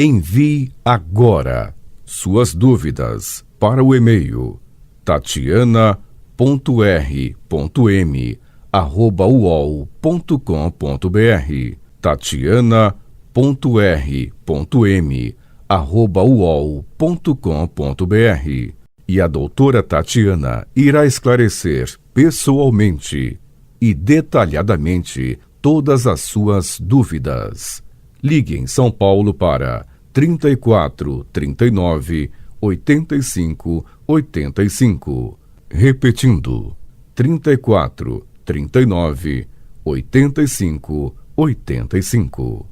Envie agora suas dúvidas para o e-mail tatiana.r.m@uol.com.br tatiana.r.m@uol.com.br e a doutora Tatiana irá esclarecer pessoalmente e detalhadamente todas as suas dúvidas. Ligue em São Paulo para 34 39 85 85. Repetindo, 34 39 85 85.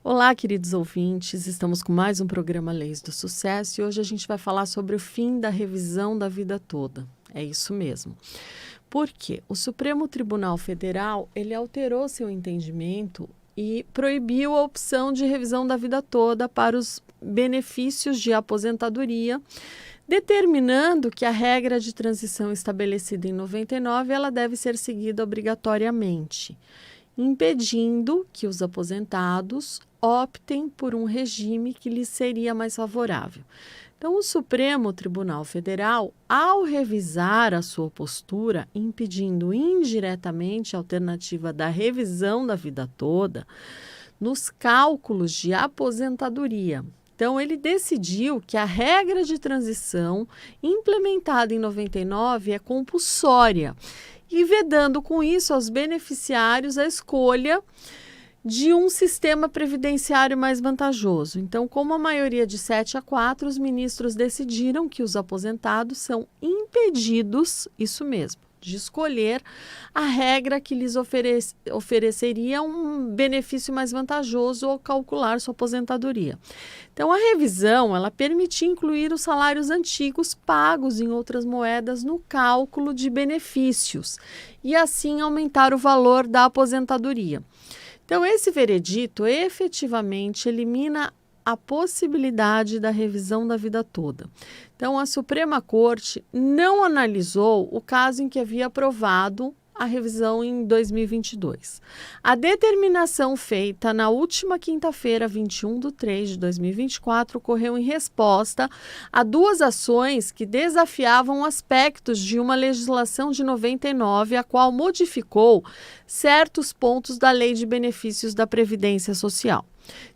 Olá, queridos ouvintes, estamos com mais um programa Leis do Sucesso e hoje a gente vai falar sobre o fim da revisão da vida toda. É isso mesmo. Por quê? O Supremo Tribunal Federal, ele alterou seu entendimento e proibiu a opção de revisão da vida toda para os benefícios de aposentadoria, determinando que a regra de transição estabelecida em 99 ela deve ser seguida obrigatoriamente, impedindo que os aposentados optem por um regime que lhes seria mais favorável. Então, o Supremo Tribunal Federal, ao revisar a sua postura, impedindo indiretamente a alternativa da revisão da vida toda, nos cálculos de aposentadoria. Então, ele decidiu que a regra de transição implementada em 99 é compulsória e vedando com isso aos beneficiários a escolha de um sistema previdenciário mais vantajoso. Então, como a maioria de 7-4, os ministros decidiram que os aposentados são impedidos, isso mesmo, de escolher a regra que lhes ofereceria um benefício mais vantajoso ao calcular sua aposentadoria. Então, a revisão, ela permitia incluir os salários antigos pagos em outras moedas no cálculo de benefícios e, assim, aumentar o valor da aposentadoria. Então, esse veredito efetivamente elimina a possibilidade da revisão da vida toda. Então, a Suprema Corte não analisou o caso em que havia aprovado a revisão em 2022. A determinação feita na última quinta-feira, 21/3/2024, ocorreu em resposta a duas ações que desafiavam aspectos de uma legislação de 99, a qual modificou certos pontos da Lei de Benefícios da Previdência Social.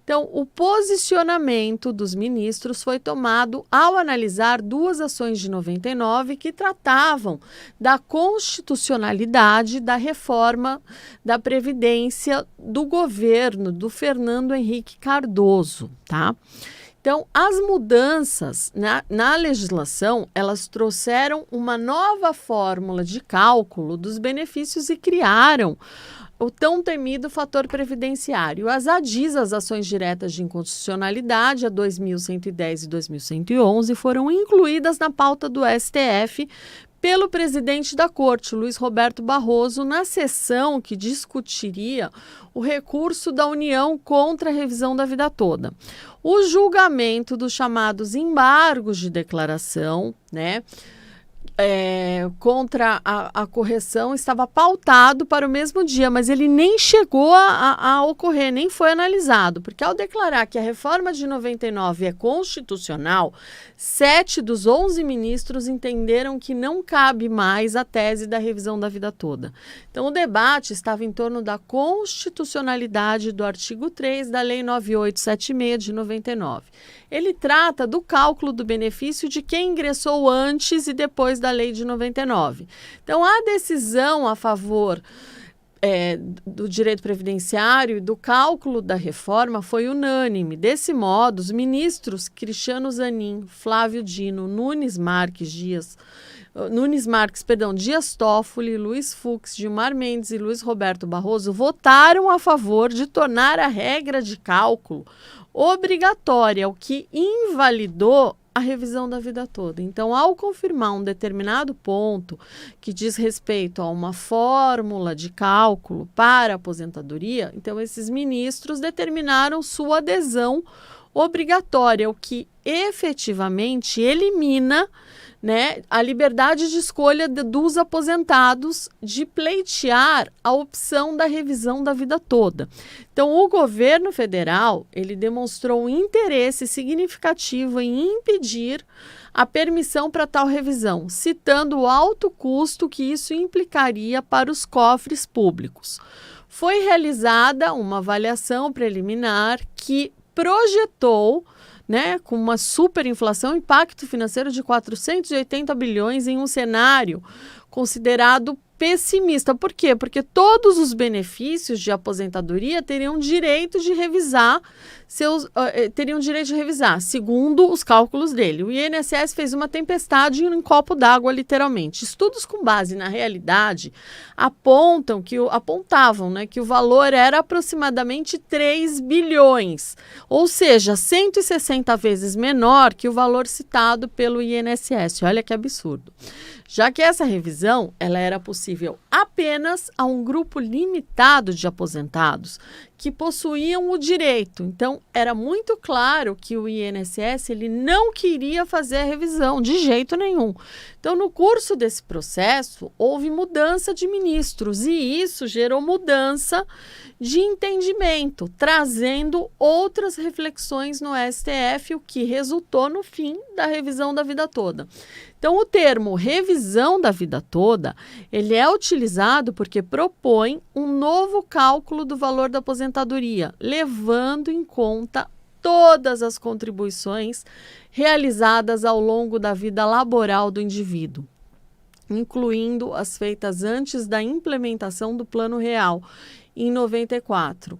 Então, o posicionamento dos ministros foi tomado ao analisar duas ações de 99 que tratavam da constitucionalidade da reforma da Previdência do governo do Fernando Henrique Cardoso, tá? Então, as mudanças na legislação, elas trouxeram uma nova fórmula de cálculo dos benefícios e criaram o tão temido fator previdenciário. As ADIs, as ações diretas de inconstitucionalidade, a 2110 e 2111, foram incluídas na pauta do STF pelo presidente da Corte, Luiz Roberto Barroso, na sessão que discutiria o recurso da União contra a revisão da vida toda. O julgamento dos chamados embargos de declaração, contra a correção estava pautado para o mesmo dia, mas ele nem chegou a ocorrer, nem foi analisado, porque ao declarar que a reforma de 99 é constitucional, 7 dos 11 ministros entenderam que não cabe mais a tese da revisão da vida toda. Então, o debate estava em torno da constitucionalidade do artigo 3 da Lei 9876 de 99. Ele trata do cálculo do benefício de quem ingressou antes e depois da Lei de 99. Então, a decisão a favor do direito previdenciário e do cálculo da reforma foi unânime. Desse modo, os ministros Cristiano Zanin, Flávio Dino, Nunes Marques, Dias Toffoli, Luiz Fux, Gilmar Mendes e Luiz Roberto Barroso votaram a favor de tornar a regra de cálculo obrigatória, o que invalidou a revisão da vida toda. Então, ao confirmar um determinado ponto que diz respeito a uma fórmula de cálculo para a aposentadoria, então esses ministros determinaram sua adesão obrigatória, o que efetivamente elimina, né, a liberdade de escolha dos aposentados de pleitear a opção da revisão da vida toda. Então, o governo federal, ele demonstrou um interesse significativo em impedir a permissão para tal revisão, citando o alto custo que isso implicaria para os cofres públicos. Foi realizada uma avaliação preliminar que projetou, né, com uma superinflação, impacto financeiro de 480 bilhões em um cenário considerado pessimista. Por quê? Porque todos os benefícios de aposentadoria teriam direito de revisar segundo os cálculos dele. O INSS fez uma tempestade em um copo d'água, literalmente. Estudos com base na realidade apontavam, né, que o valor era aproximadamente 3 bilhões, ou seja, 160 vezes menor que o valor citado pelo INSS. Olha que absurdo. Já que essa revisão ela era possível apenas a um grupo limitado de aposentados que possuíam o direito. Então, era muito claro que o INSS ele não queria fazer a revisão de jeito nenhum. Então, no curso desse processo, houve mudança de ministros e isso gerou mudança de entendimento, trazendo outras reflexões no STF, o que resultou no fim da revisão da vida toda. Então, o termo revisão da vida toda, ele é utilizado porque propõe um novo cálculo do valor da aposentadoria, levando em conta todas as contribuições realizadas ao longo da vida laboral do indivíduo, incluindo as feitas antes da implementação do Plano Real, em 94.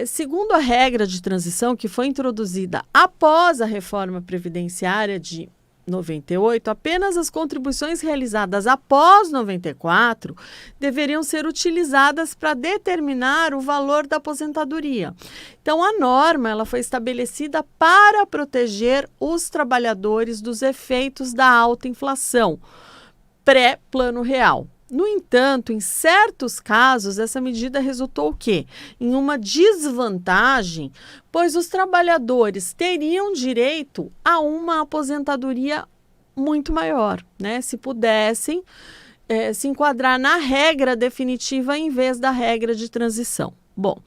Segundo a regra de transição que foi introduzida após a reforma previdenciária de 98, apenas as contribuições realizadas após 94 deveriam ser utilizadas para determinar o valor da aposentadoria. Então, a norma ela foi estabelecida para proteger os trabalhadores dos efeitos da alta inflação pré-Plano Real. No entanto, em certos casos, essa medida resultou o quê? Em uma desvantagem, pois os trabalhadores teriam direito a uma aposentadoria muito maior, né? Se pudessem se enquadrar na regra definitiva em vez da regra de transição. Bom,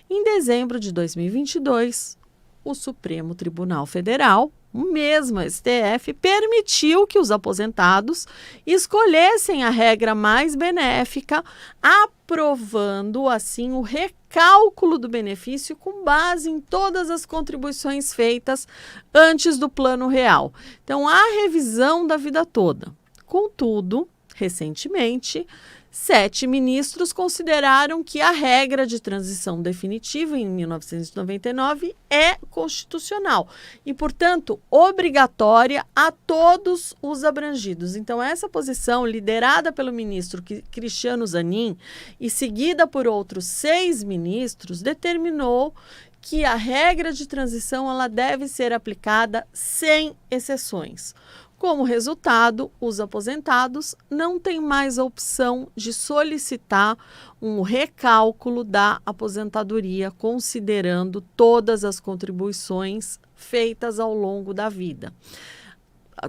em dezembro de 2022, o Supremo Tribunal Federal, o mesmo STF, permitiu que os aposentados escolhessem a regra mais benéfica, aprovando, assim, o recálculo do benefício com base em todas as contribuições feitas antes do Plano Real. Então, a revisão da vida toda. Contudo, recentemente, 7 ministros consideraram que a regra de transição definitiva em 1999 é constitucional e, portanto, obrigatória a todos os abrangidos. Então, essa posição, liderada pelo ministro Cristiano Zanin e seguida por outros 6 ministros, determinou que a regra de transição ela deve ser aplicada sem exceções. Como resultado, os aposentados não têm mais a opção de solicitar um recálculo da aposentadoria, considerando todas as contribuições feitas ao longo da vida,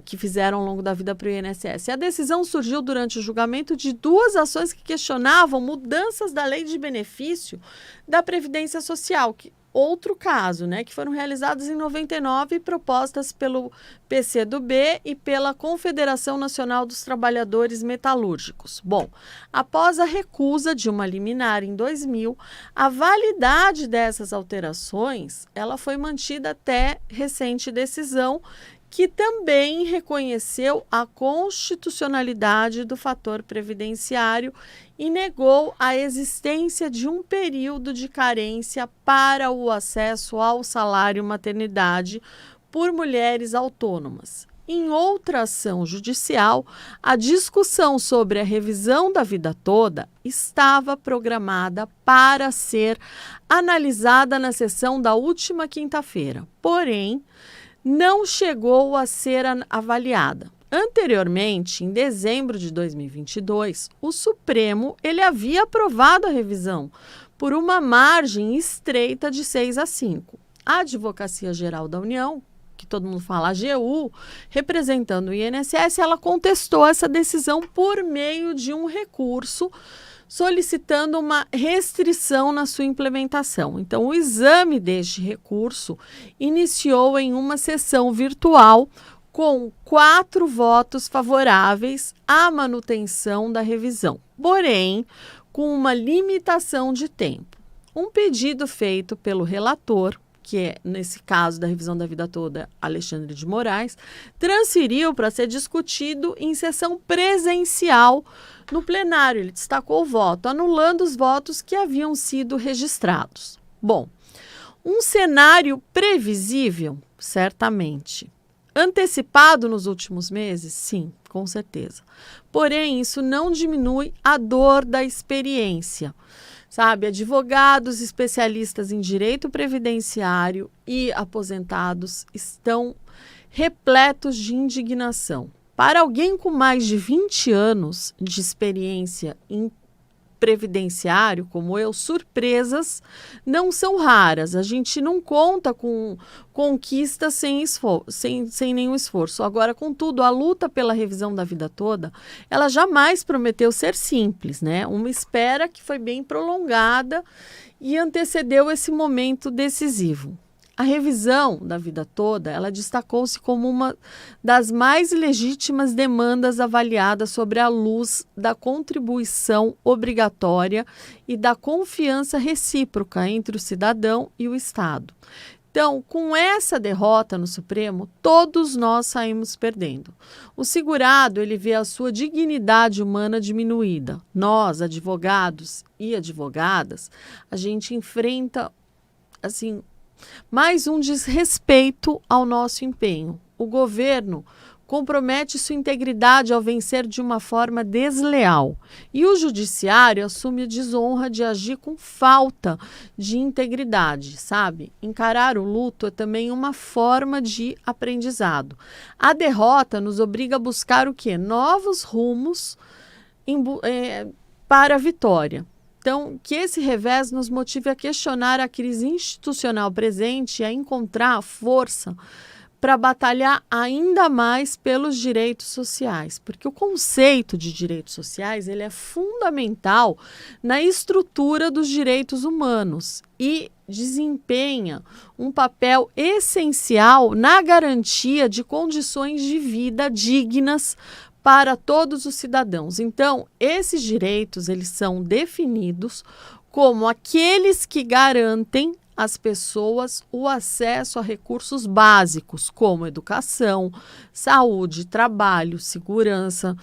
que fizeram ao longo da vida para o INSS. A decisão surgiu durante o julgamento de 2 ações que questionavam mudanças da lei de benefício da Previdência Social, outro caso, né, que foram realizadas em 99 e propostas pelo PCdoB e pela Confederação Nacional dos Trabalhadores Metalúrgicos. Bom, após a recusa de uma liminar em 2000, a validade dessas alterações ela foi mantida até recente decisão, que também reconheceu a constitucionalidade do fator previdenciário e negou a existência de um período de carência para o acesso ao salário maternidade por mulheres autônomas. Em outra ação judicial, a discussão sobre a revisão da vida toda estava programada para ser analisada na sessão da última quinta-feira, porém, não chegou a ser avaliada. Anteriormente, em dezembro de 2022, o Supremo ele havia aprovado a revisão por uma margem estreita de 6-5. a Advocacia Geral da União, que todo mundo fala AGU, representando o INSS, ela contestou essa decisão por meio de um recurso solicitando uma restrição na sua implementação. Então, o exame deste recurso iniciou em uma sessão virtual com 4 votos favoráveis à manutenção da revisão, porém, com uma limitação de tempo. Um pedido feito pelo relator, que é, nesse caso da revisão da vida toda, Alexandre de Moraes, transferiu para ser discutido em sessão presencial no plenário. Ele destacou o voto, anulando os votos que haviam sido registrados. Bom, um cenário previsível, certamente. Antecipado nos últimos meses? Sim, com certeza. Porém, isso não diminui a dor da experiência. Sabe, advogados especialistas em direito previdenciário e aposentados estão repletos de indignação. Para alguém com mais de 20 anos de experiência em previdenciário, como eu, surpresas não são raras. A gente não conta com conquistas sem nenhum esforço. Agora, contudo, a luta pela revisão da vida toda, ela jamais prometeu ser simples, né? Uma espera que foi bem prolongada e antecedeu esse momento decisivo. A revisão da vida toda, ela destacou-se como uma das mais legítimas demandas avaliadas sobre a luz da contribuição obrigatória e da confiança recíproca entre o cidadão e o Estado. Então, com essa derrota no Supremo, todos nós saímos perdendo. O segurado, ele vê a sua dignidade humana diminuída. Nós, advogados e advogadas, a gente enfrenta, assim, mais um desrespeito ao nosso empenho. O governo compromete sua integridade ao vencer de uma forma desleal. E o judiciário assume a desonra de agir com falta de integridade, sabe? Encarar o luto é também uma forma de aprendizado. A derrota nos obriga a buscar o quê? Novos rumos para a vitória. Então, que esse revés nos motive a questionar a crise institucional presente e a encontrar força para batalhar ainda mais pelos direitos sociais, porque o conceito de direitos sociais ele é fundamental na estrutura dos direitos humanos e desempenha um papel essencial na garantia de condições de vida dignas para todos os cidadãos. Então, esses direitos eles são definidos como aqueles que garantem às pessoas o acesso a recursos básicos, como educação, saúde, trabalho, segurança,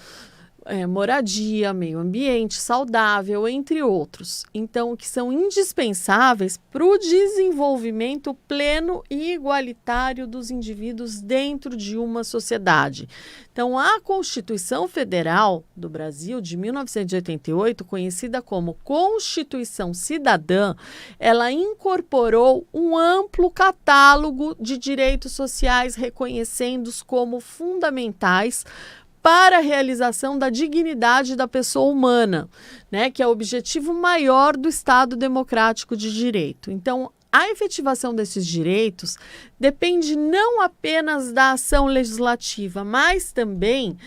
moradia, meio ambiente saudável, entre outros. Então, que são indispensáveis para o desenvolvimento pleno e igualitário dos indivíduos dentro de uma sociedade. Então, a Constituição Federal do Brasil, de 1988, conhecida como Constituição Cidadã, ela incorporou um amplo catálogo de direitos sociais, reconhecendo-os como fundamentais para a realização da dignidade da pessoa humana, né, que é o objetivo maior do Estado democrático de direito. Então, a efetivação desses direitos depende não apenas da ação legislativa, mas também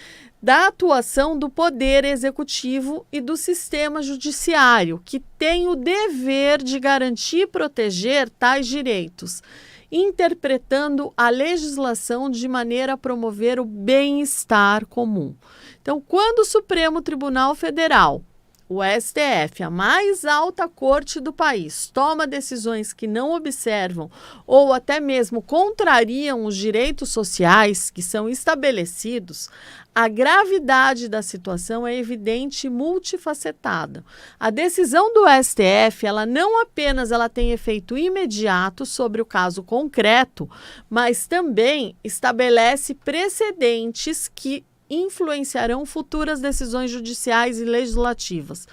da atuação do Poder Executivo e do sistema judiciário, que tem o dever de garantir e proteger tais direitos, interpretando a legislação de maneira a promover o bem-estar comum. Então, quando o Supremo Tribunal Federal, o STF, a mais alta corte do país, toma decisões que não observam ou até mesmo contrariam os direitos sociais que são estabelecidos, a gravidade da situação é evidente e multifacetada. A decisão do STF, ela não apenas tem efeito imediato sobre o caso concreto, mas também estabelece precedentes que influenciarão futuras decisões judiciais e legislativas,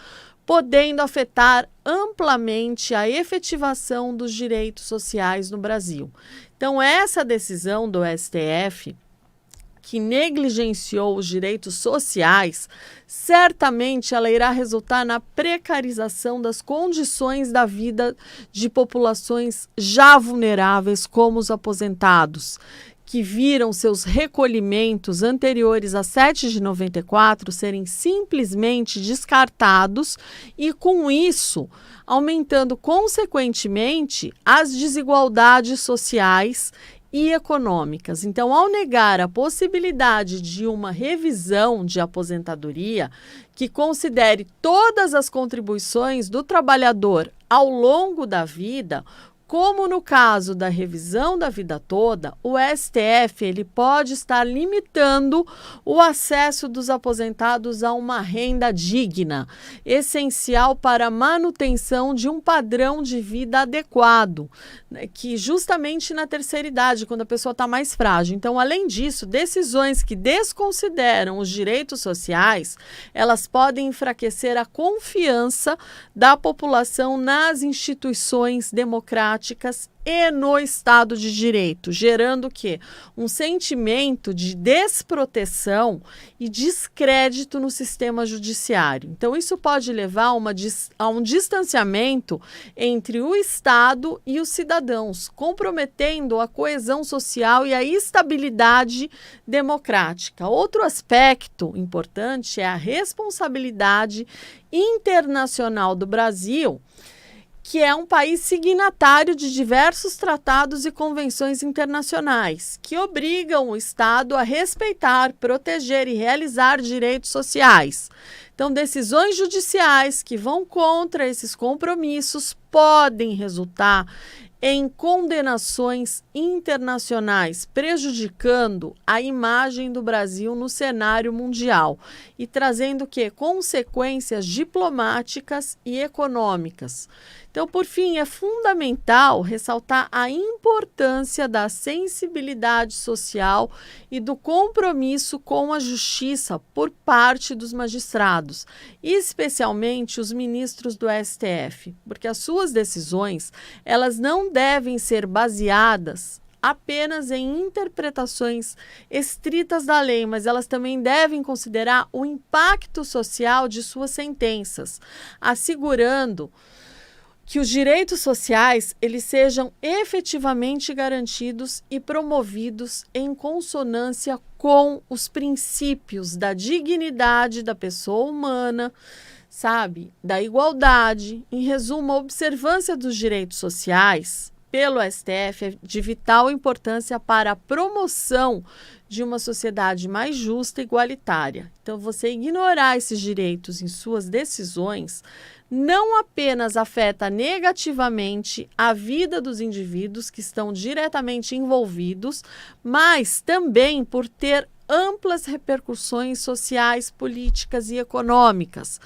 podendo afetar amplamente a efetivação dos direitos sociais no Brasil. Então, essa decisão do STF, que negligenciou os direitos sociais, certamente ela irá resultar na precarização das condições da vida de populações já vulneráveis, como os aposentados, que viram seus recolhimentos anteriores a 7 de 94 serem simplesmente descartados e, com isso, aumentando consequentemente as desigualdades sociais e econômicas. Então, ao negar a possibilidade de uma revisão de aposentadoria que considere todas as contribuições do trabalhador ao longo da vida, como no caso da revisão da vida toda, o STF ele pode estar limitando o acesso dos aposentados a uma renda digna, essencial para a manutenção de um padrão de vida adequado, né, que justamente na terceira idade, quando a pessoa está mais frágil. Então, além disso, decisões que desconsideram os direitos sociais, elas podem enfraquecer a confiança da população nas instituições democráticas e no Estado de Direito, gerando o quê? Um sentimento de desproteção e descrédito no sistema judiciário. Então, isso pode levar a um distanciamento entre o Estado e os cidadãos, comprometendo a coesão social e a estabilidade democrática. Outro aspecto importante é a responsabilidade internacional do Brasil, que é um país signatário de diversos tratados e convenções internacionais, que obrigam o Estado a respeitar, proteger e realizar direitos sociais. Então, decisões judiciais que vão contra esses compromissos podem resultar em condenações internacionais, prejudicando a imagem do Brasil no cenário mundial e trazendo o quê? Consequências diplomáticas e econômicas. Então, por fim, é fundamental ressaltar a importância da sensibilidade social e do compromisso com a justiça por parte dos magistrados, especialmente os ministros do STF, porque as suas decisões, elas não devem ser baseadas apenas em interpretações estritas da lei, mas elas também devem considerar o impacto social de suas sentenças, assegurando que os direitos sociais eles sejam efetivamente garantidos e promovidos em consonância com os princípios da dignidade da pessoa humana, sabe, da igualdade. Em resumo, a observância dos direitos sociais pelo STF é de vital importância para a promoção de uma sociedade mais justa e igualitária. Então, você ignorar esses direitos em suas decisões não apenas afeta negativamente a vida dos indivíduos que estão diretamente envolvidos, mas também por ter amplas repercussões sociais, políticas e econômicas,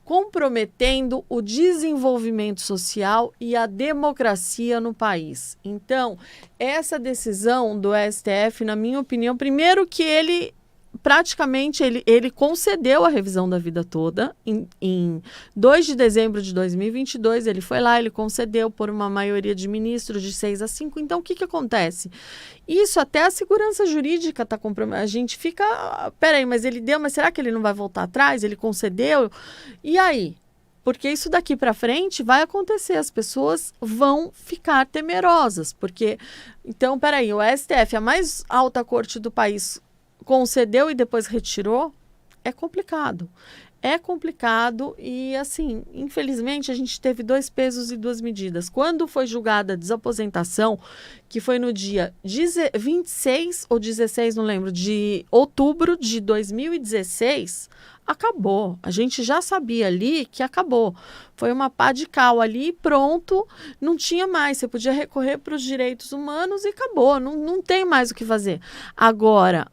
comprometendo o desenvolvimento social e a democracia no país. Então, essa decisão do STF, na minha opinião, primeiro que ele praticamente ele concedeu a revisão da vida toda em 2 de dezembro de 2022, ele foi lá, ele concedeu por uma maioria de ministros de 6-5. Então, o que acontece? Isso até a segurança jurídica está comprometida. A gente fica, peraí, mas ele deu, mas será que ele não vai voltar atrás? Ele concedeu? E aí? Porque isso daqui para frente vai acontecer, as pessoas vão ficar temerosas, porque, então, peraí, o STF, a mais alta corte do país, concedeu e depois retirou, é complicado. É complicado e, assim, infelizmente, a gente teve 2 pesos e 2 medidas. Quando foi julgada a desaposentação, que foi no dia 26 ou 16, não lembro, de outubro de 2016, acabou. A gente já sabia ali que acabou. Foi uma pá de cal ali e pronto, não tinha mais. Você podia recorrer para os direitos humanos e acabou. Não tem mais o que fazer. Agora,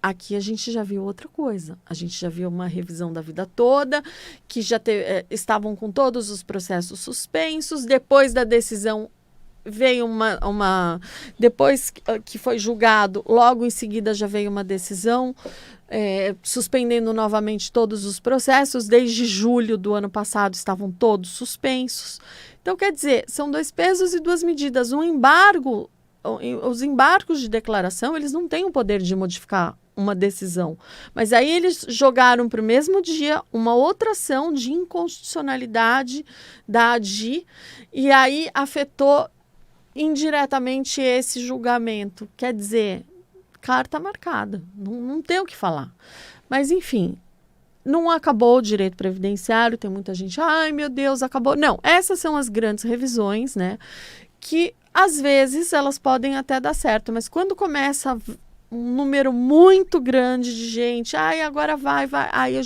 aqui a gente já viu outra coisa. A gente já viu uma revisão da vida toda, que já estavam com todos os processos suspensos. Depois da decisão veio depois que foi julgado, logo em seguida já veio uma decisão suspendendo novamente todos os processos. Desde julho do ano passado estavam todos suspensos. Então, quer dizer, são 2 pesos e 2 medidas. Um embargo os embargos de declaração, eles não têm o poder de modificar uma decisão. Mas aí eles jogaram para o mesmo dia uma outra ação de inconstitucionalidade da ADI e aí afetou indiretamente esse julgamento. Quer dizer, carta marcada, não tem o que falar. Mas, enfim, não acabou o direito previdenciário, tem muita gente, ai meu Deus, acabou. Não, essas são as grandes revisões, né? Que às vezes elas podem até dar certo, mas quando começa um número muito grande de gente, ai, agora vai, aí eu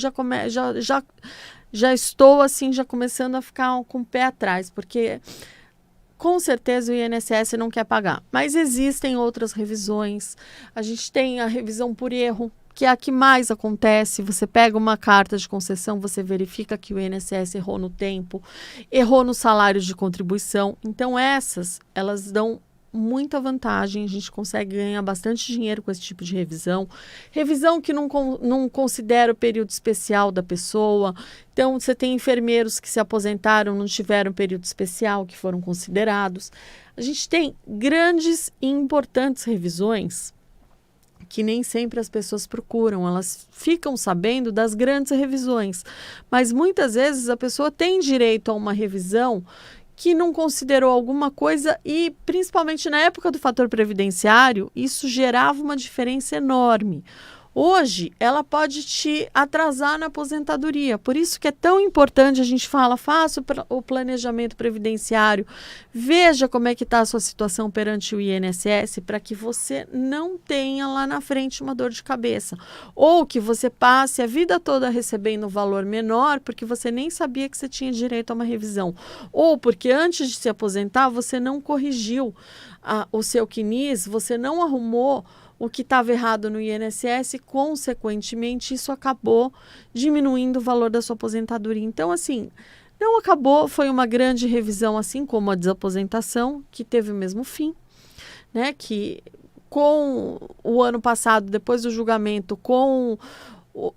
já estou assim, já começando a ficar com o pé atrás, porque com certeza o INSS não quer pagar. Mas existem outras revisões. A gente tem a revisão por erro, que é a que mais acontece. Você pega uma carta de concessão, você verifica que o INSS errou no tempo, errou nos salários de contribuição. Então elas dão muita vantagem, a gente consegue ganhar bastante dinheiro com esse tipo de revisão. Revisão que não considera o período especial da pessoa. Então, você tem enfermeiros que se aposentaram, não tiveram período especial, que foram considerados. A gente tem grandes e importantes revisões que nem sempre as pessoas procuram, elas ficam sabendo das grandes revisões, mas muitas vezes a pessoa tem direito a uma revisão que não considerou alguma coisa e, principalmente na época do fator previdenciário, isso gerava uma diferença enorme. Hoje, ela pode te atrasar na aposentadoria. Por isso que é tão importante, a gente fala, faça o planejamento previdenciário, veja como é que está a sua situação perante o INSS, para que você não tenha lá na frente uma dor de cabeça. Ou que você passe a vida toda recebendo um valor menor, porque você nem sabia que você tinha direito a uma revisão. Ou porque antes de se aposentar, você não corrigiu o seu CNIS, você não arrumou o que estava errado no INSS, e, consequentemente, isso acabou diminuindo o valor da sua aposentadoria. Então, assim, não acabou, foi uma grande revisão, assim como a desaposentação, que teve o mesmo fim, né? Que com o ano passado, depois do julgamento, com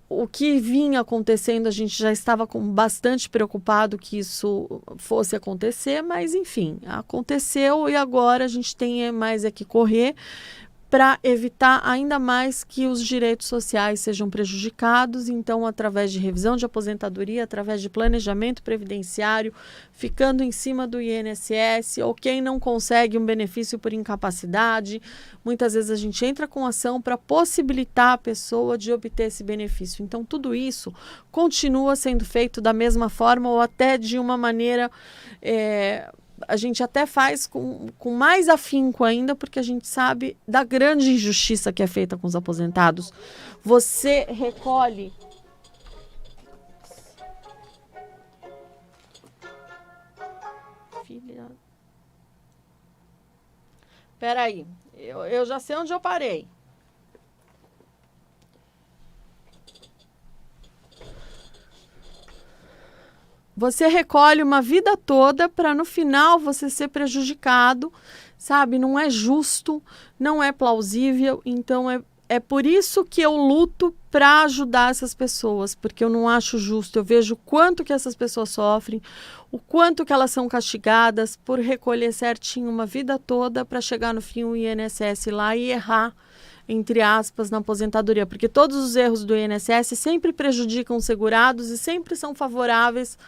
o que vinha acontecendo, a gente já estava bastante preocupado que isso fosse acontecer, mas, enfim, aconteceu e agora a gente tem mais que correr para evitar ainda mais que os direitos sociais sejam prejudicados. Então, através de revisão de aposentadoria, através de planejamento previdenciário, ficando em cima do INSS, ou quem não consegue um benefício por incapacidade, muitas vezes a gente entra com ação para possibilitar a pessoa de obter esse benefício. Então, tudo isso continua sendo feito da mesma forma ou até de uma maneira... a gente até faz com mais afinco ainda, porque a gente sabe da grande injustiça que é feita com os aposentados. Você recolhe... Filha... Peraí, eu já sei onde eu parei. Você recolhe uma vida toda para no final você ser prejudicado, sabe? Não é justo, não é plausível. Então é por isso que eu luto para ajudar essas pessoas, porque eu não acho justo. Eu vejo o quanto que essas pessoas sofrem, o quanto que elas são castigadas por recolher certinho uma vida toda para chegar no fim o INSS lá e errar, entre aspas, na aposentadoria, porque todos os erros do INSS sempre prejudicam os segurados e sempre são favoráveis.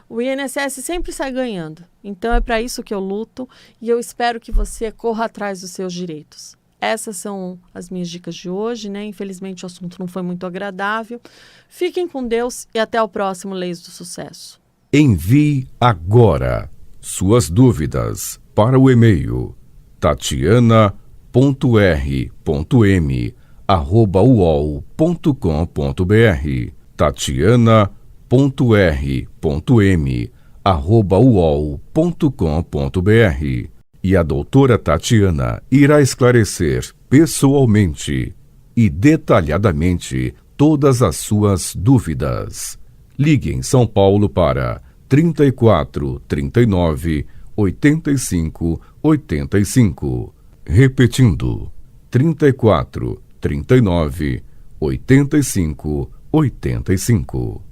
O INSS sempre sai ganhando. Então é para isso que eu luto e eu espero que você corra atrás dos seus direitos. Essas são as minhas dicas de hoje, né? Infelizmente o assunto não foi muito agradável. Fiquem com Deus e até o próximo Leis do Sucesso. Envie agora suas dúvidas para o e-mail tatiana.r.m@uol.com.br tatiana.r.m@uol.com.br. E a doutora Tatiana irá esclarecer pessoalmente e detalhadamente todas as suas dúvidas. Ligue em São Paulo para 34 39 85 85. Repetindo, 34 39 85 85.